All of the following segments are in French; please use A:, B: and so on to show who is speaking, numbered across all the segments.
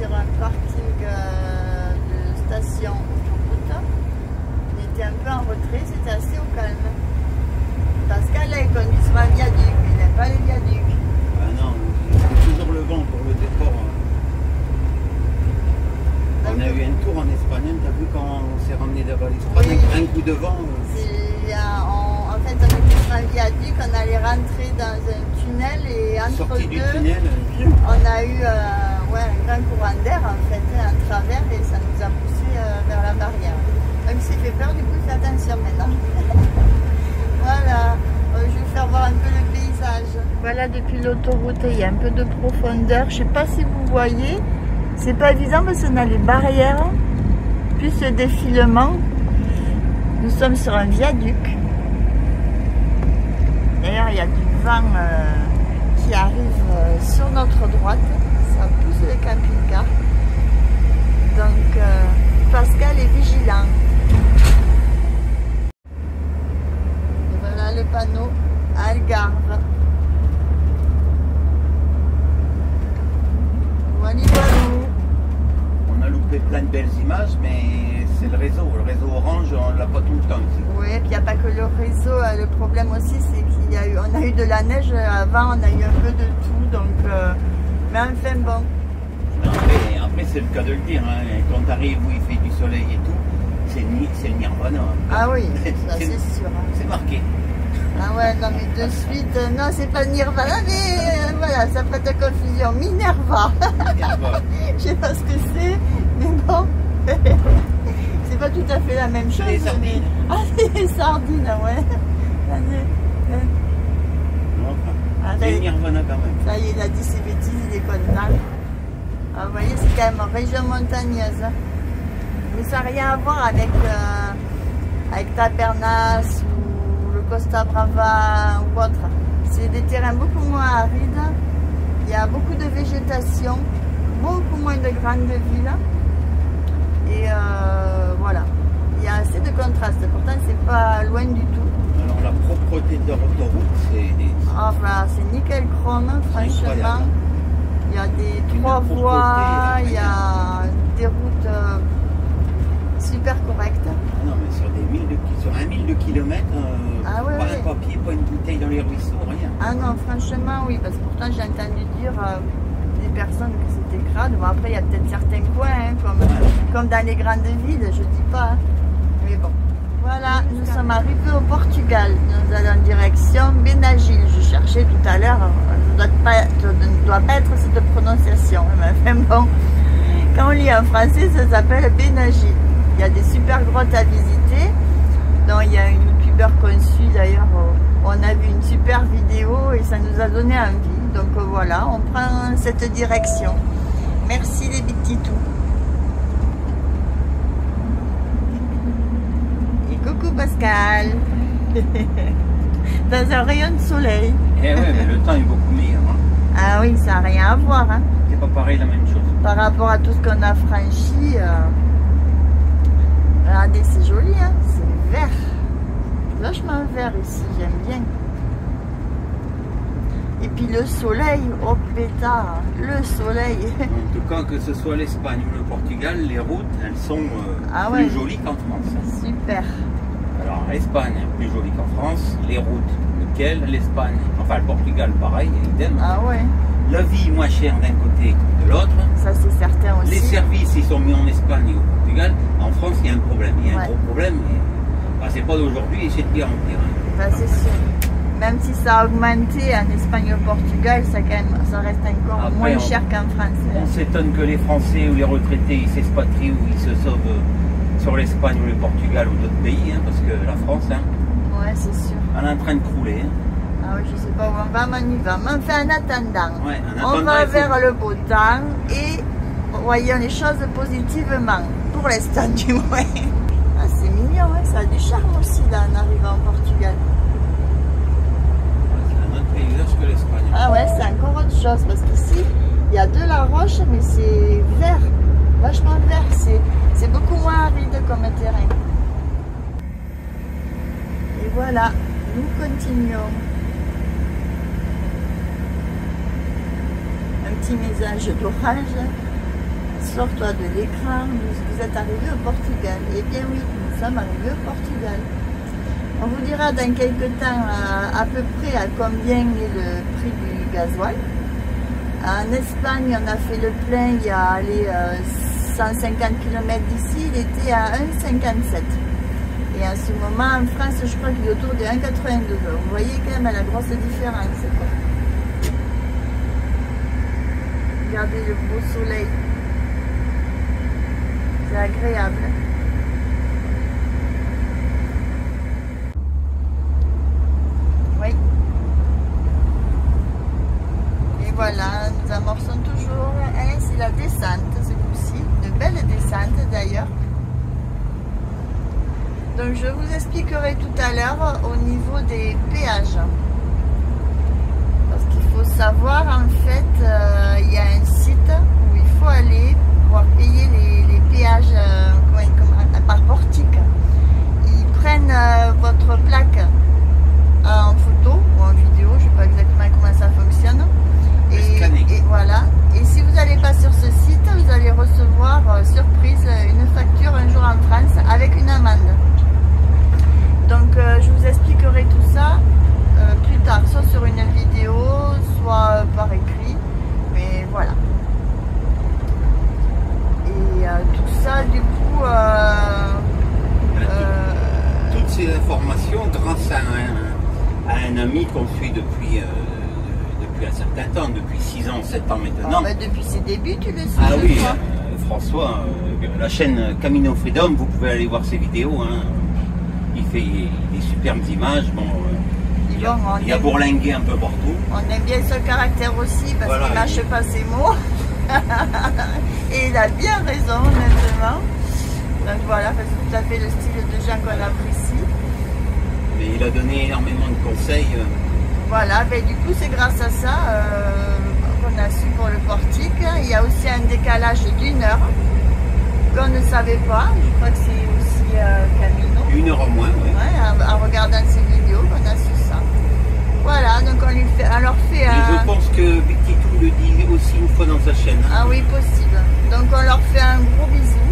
A: sur un parking de station autoroute. On était un peu en retrait, c'était assez au calme. Pascal, là, il conduit sur un viaduc, il n'aime pas les viaducs.
B: Ah non, c'est toujours le vent pour le déport. On a eu un tour en Espagne, t'as vu quand on s'est ramené d'abord l'Espagne,
A: oui.
B: Un coup de vent.
A: En fait, on était sur un viaduc, on allait rentrer dans un tunnel et entre
B: sorti
A: deux,
B: du tunnel,
A: on a eu ouais, un grand courant d'air en fait, un travers et ça nous a poussé vers la barrière. Même s'il fait peur, du coup, fais attention maintenant. Voilà, je vais vous faire voir un peu le paysage. Voilà, depuis l'autoroute, il y a un peu de profondeur. Je ne sais pas si vous voyez. C'est pas évident parce qu'on a les barrières, puis ce défilement. Nous sommes sur un viaduc. D'ailleurs, il y a du vent qui arrive sur notre droite. Ça pousse les camping-cars. Donc, Pascal est vigilant. Et voilà le panneau Algarve. Voilà.
B: on a loupé plein de belles images, mais c'est le réseau orange, on l'a pas tout le temps ici.
A: Oui, et puis il n'y a pas que le réseau, le problème aussi c'est qu'on a eu de la neige, avant on a eu un peu de tout, donc mais enfin bon.
B: Après c'est le cas de le dire, hein, quand tu arrives où il fait du soleil et tout, c'est le nirvana.
A: Ah oui, ça c'est sûr.
B: C'est marqué.
A: Ah ouais, non mais de suite, non c'est pas Nirvana, mais voilà, ça prête à confusion. Minerva. Je sais pas ce que c'est, mais bon. C'est pas tout à fait la même chose.
B: Les sardines.
A: Ah, c'est les sardines, ouais.
B: C'est le nirvana quand même.
A: Ça y est, il a dit ses bêtises, il déconne pas. Ah, vous voyez, c'est quand même région montagneuse. Mais ça n'a rien à voir avec Tabernas ou le Costa Brava ou autre. C'est des terrains beaucoup moins arides. Il y a beaucoup de végétation, beaucoup moins de grandes villes. Et voilà, il y a assez de contrastes. Pourtant, c'est pas loin du tout.
B: Alors, la propreté de l'autoroute, c'est...
A: Enfin, c'est nickel chrome, franchement. Il y a des 3 voies, il y a des routes super correctes.
B: Non, mais sur 1 000 de kilomètres,
A: ah, ouais,
B: pas
A: ouais.
B: un papier, pas une bouteille dans les ruisseaux, rien.
A: Ah non, franchement, oui, parce que pourtant j'ai entendu dire des personnes que c'était crade. Bon, après, il y a peut-être certains coins, hein, comme dans les grandes villes, je dis pas. Hein. Mais bon. Voilà, nous sommes arrivés au Portugal. Nous allons en direction Benagil. Je cherchais tout à l'heure, ça ne doit pas être cette prononciation. Mais bon, quand on lit en français, ça s'appelle Benagil. Il y a des super grottes à visiter. Donc, il y a une youtubeur qu'on suit d'ailleurs. On a vu une super vidéo et ça nous a donné envie. Donc voilà, on prend cette direction. Merci les petits toux. Coucou Pascal. Dans un rayon de soleil.
B: Eh ouais, mais le temps est beaucoup meilleur. Hein.
A: Ah oui, ça n'a rien à voir. Hein.
B: C'est pas pareil la même chose.
A: Par rapport à tout ce qu'on a franchi. Regardez, c'est joli, hein. C'est vert. Vachement vert ici, j'aime bien. Et puis le soleil, oh pétard, le soleil.
B: En tout cas, que ce soit l'Espagne ou le Portugal, les routes, elles sont plus jolies qu'en France.
A: Super.
B: Alors, l'Espagne, plus jolie qu'en France. Les routes, nickel. L'Espagne, enfin le Portugal, pareil, idem.
A: Ah ouais.
B: La vie, moins chère d'un côté que de l'autre.
A: Ça, c'est certain aussi.
B: Les services, ils sont mis en Espagne et au Portugal. En France, il y a un problème. Il y a un gros problème. Bah, c'est pas d'aujourd'hui et c'est de garantir. Hein.
A: Bah, c'est sûr. Même si ça a augmenté en Espagne et au Portugal, ça reste encore moins cher qu'en France.
B: On s'étonne que les Français ou les retraités ils s'expatrient ou ils se sauvent sur l'Espagne ou le Portugal ou d'autres pays, hein, parce que la France, hein,
A: ouais, c'est sûr.
B: Elle est en train de crouler. Hein.
A: Ah oui, je sais pas où on va, mais on y va. Mais enfin, en attendant,
B: ouais,
A: on va vers le beau temps et voyons les choses positivement, pour l'instant du moins. Ah, c'est mignon, hein, ça a du charme aussi là, en arrivant au Portugal.
B: Que l'Espagne.
A: Ah ouais, c'est encore autre chose parce qu'ici il y a de la roche, mais c'est vert, vachement vert, c'est beaucoup moins aride comme terrain. Et voilà, nous continuons. Un petit message d'orage, Sors-toi de l'écran, vous êtes arrivé au Portugal. Eh bien oui, nous sommes arrivés au Portugal. On vous dira dans quelques temps à peu près à combien est le prix du gasoil. En Espagne, on a fait le plein il y a 150 km d'ici, il était à 1,57. Et en ce moment, en France, je crois qu'il est autour de 1,92. Vous voyez quand même la grosse différence. Regardez le beau soleil. C'est agréable. Oui. Et voilà, nous amorçons toujours. C'est la descente, ce coup-ci. Une belle descente d'ailleurs. Donc je vous expliquerai tout à l'heure au niveau des péages. Parce qu'il faut savoir, en fait, il y a un site où il faut aller pour payer les péages par portique. Ils prennent votre plaque en photo ou en vidéo, je ne sais pas exactement comment ça fonctionne. Et voilà. Et si vous n'allez pas sur ce site, vous allez recevoir surprise une facture un jour en France avec une amende. Donc je vous expliquerai tout ça plus tard, soit sur une vidéo, soit par écrit, mais voilà. Et tout ça, du coup...
B: toutes ces informations grâce à un ami qu'on suit depuis un certain temps, depuis 6 ans, 7 ans maintenant.
A: Bah, depuis ses débuts, tu le sais.
B: Ah oui, François, la chaîne Camino Freedom, vous pouvez aller voir ses vidéos. Hein. Il fait des superbes images. Bon, il a bourlingué un peu partout.
A: On aime bien ce caractère aussi parce qu'il ne mâche pas ses mots. Et il a bien raison, honnêtement. Donc voilà, c'est tout à fait le style de gens qu'on apprécie.
B: Mais il a donné énormément de conseils.
A: Voilà, ben, du coup c'est grâce à ça qu'on a su pour le portique. Il y a aussi un décalage d'1 heure qu'on ne savait pas. Je crois que c'est aussi Camino.
B: 1 heure au moins, oui.
A: Ouais, en regardant ces vidéos qu'on a su ça. Voilà, donc on leur fait un...
B: Et je pense que Victitou le dit aussi une fois dans sa chaîne. Hein.
A: Ah oui, possible. Donc on leur fait un gros bisou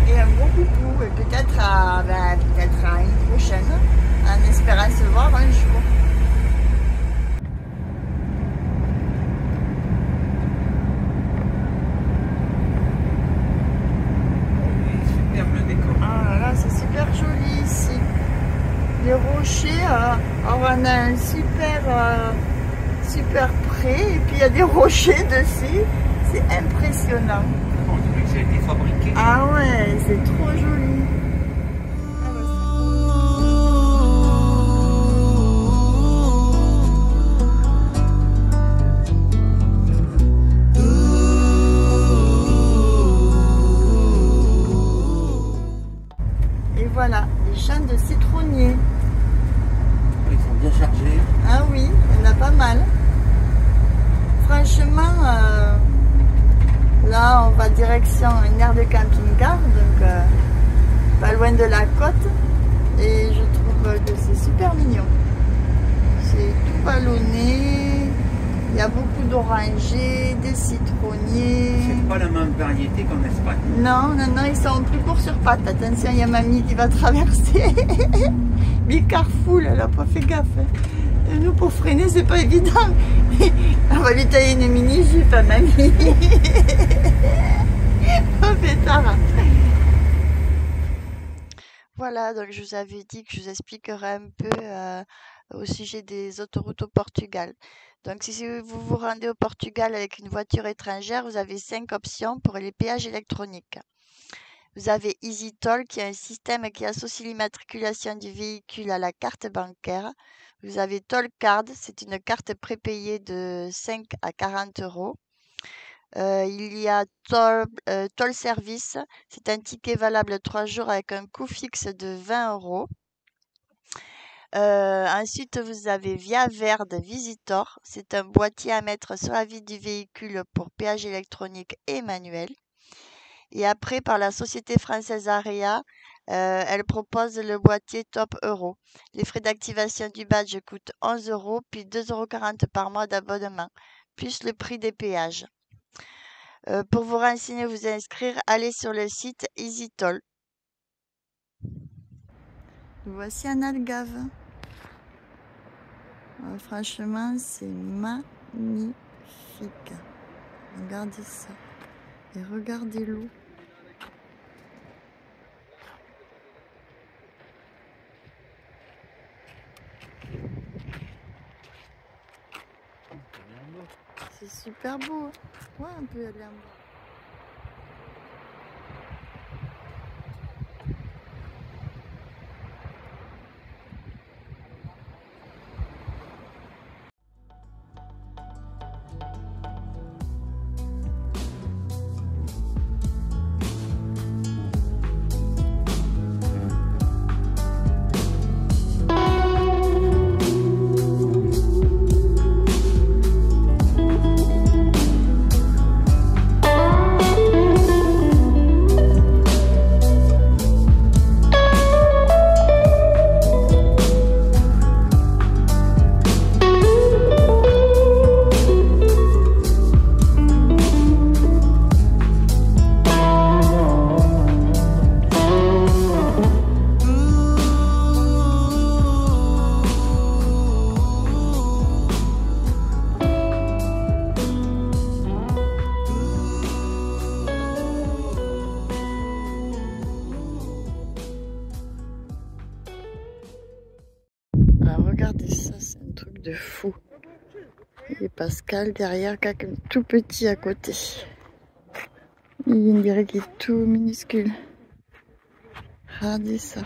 A: et un gros coucou. Et peut-être à une prochaine, en espérant se voir un jour. C'est super joli ici. Les rochers, alors on a un super pré et puis il y a des rochers dessus. C'est impressionnant.
B: On dirait que ça a été fabriqué.
A: Ah ouais, c'est trop joli. Et voilà, les champs de citronniers.
B: Ils sont bien chargés.
A: Ah oui, il y en a pas mal. Franchement, là on va direction une aire de camping-car, donc pas loin de la côte. Et je trouve que c'est super mignon. C'est tout vallonné. Il y a beaucoup d'orangers, des citronniers.
B: C'est pas la même variété qu'en Espagne.
A: Non, ils sont plus courts sur pattes. Attention, il y a mamie qui va traverser. Be careful, elle n'a pas fait gaffe. Et nous, pour freiner, c'est pas évident. On va lui tailler une mini-jupe à mamie. Oh, pétard. Voilà, donc je vous avais dit que je vous expliquerai un peu au sujet des autoroutes au Portugal. Donc si vous vous rendez au Portugal avec une voiture étrangère, vous avez 5 options pour les péages électroniques. Vous avez EasyToll qui est un système qui associe l'immatriculation du véhicule à la carte bancaire. Vous avez TollCard, c'est une carte prépayée de 5 à 40 euros. Il y a Toll Service, c'est un ticket valable 3 jours avec un coût fixe de 20 euros. Ensuite, vous avez Via Verde Visitor, c'est un boîtier à mettre sur la vitre du véhicule pour péage électronique et manuel. Et après, par la société française Area, elle propose le boîtier Top Euro. Les frais d'activation du badge coûtent 11 euros, puis 2,40 € par mois d'abonnement, plus le prix des péages. Pour vous renseigner, vous inscrire, allez sur le site EasyToll. Voici un Algarve. Franchement, c'est magnifique. Regardez ça. Et regardez l'eau. C'est super beau. Ouais, on peut aller en bas. Regardez ça, c'est un truc de fou. Et Pascal derrière, quelqu'un tout petit à côté. Il dirait qu'il est tout minuscule. Regardez ça.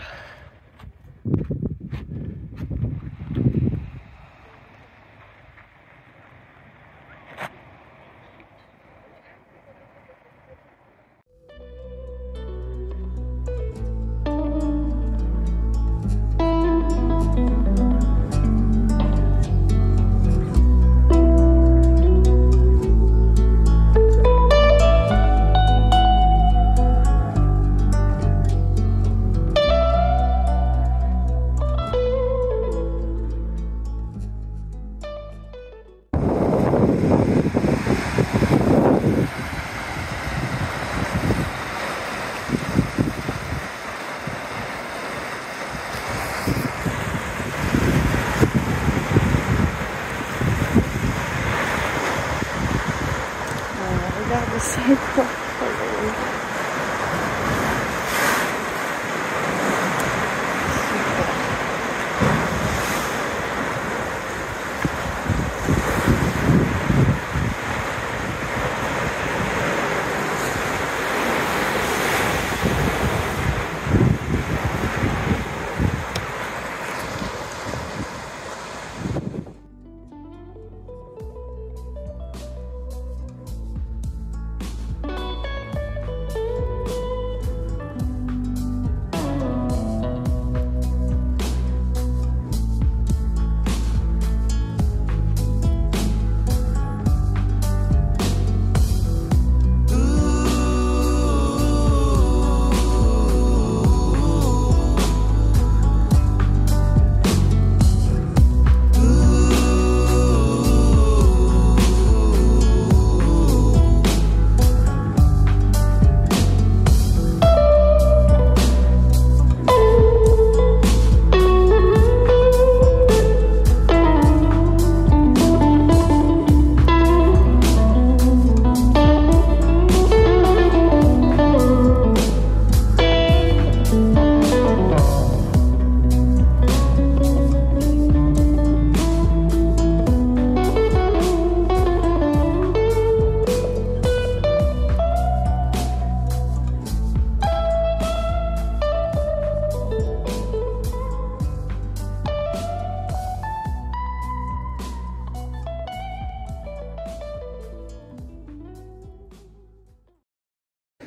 A: Regardez ça, quoi.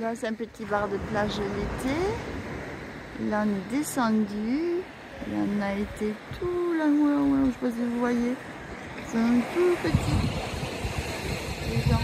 A: Là, c'est un petit bar de plage l'été. Là, on est descendu. Là, on a été tout là, je ne sais pas si vous voyez. C'est un tout petit. Les gens.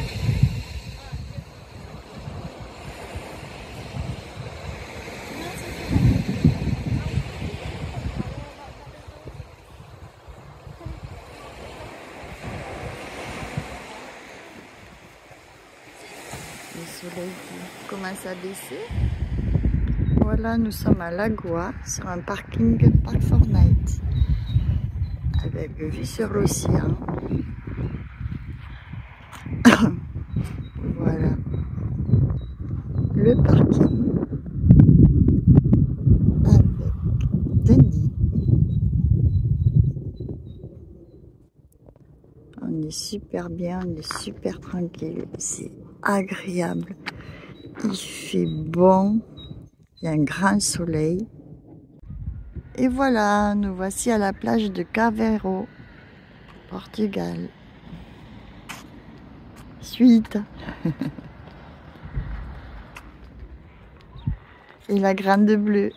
A: commence à baisser. Voilà, nous sommes à Lagoa, sur un parking Park Fortnite, avec vue sur l'océan. Voilà, le parking avec Dundee. On est super bien, on est super tranquille, c'est agréable, il fait bon, il y a un grand soleil. Et voilà, nous voici à la plage de Caveiro, Portugal. Suite. Et la grande bleue.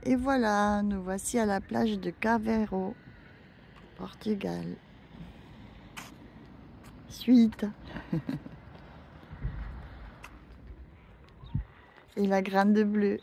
A: Et voilà, nous voici à la plage de Caveiro, Portugal. Suite. Et la grande bleue.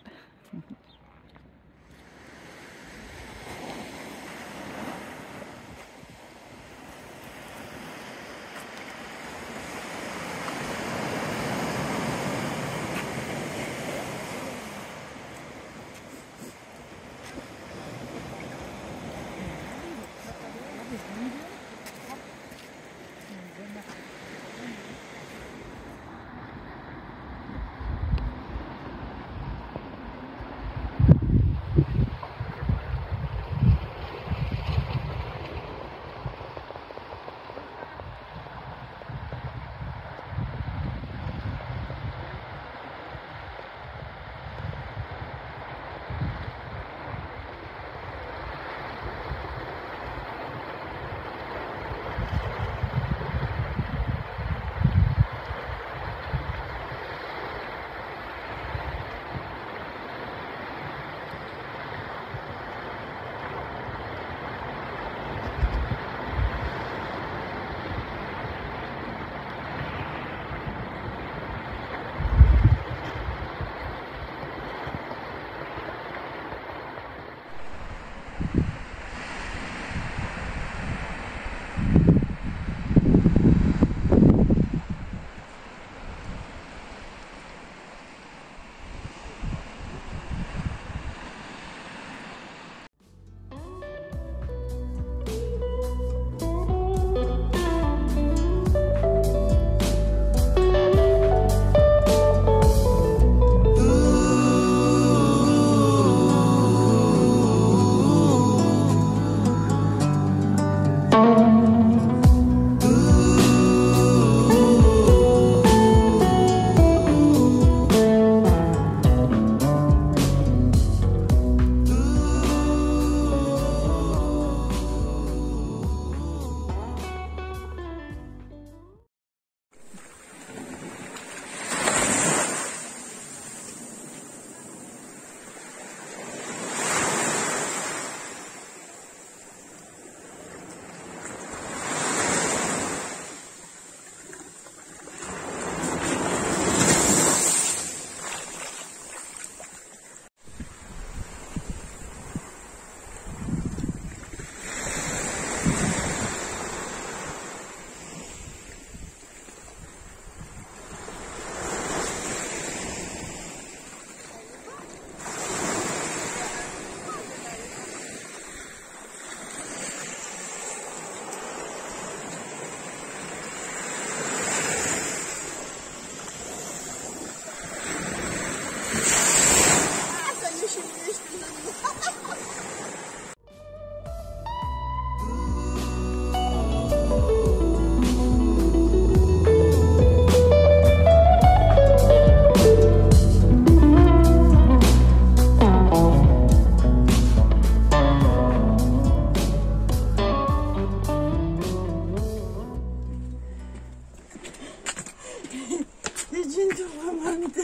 A: remonté.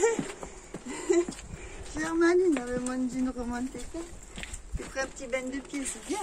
A: Germaline avait mon jean remonté. Tu ferais un petit bain de pied, c'est bien.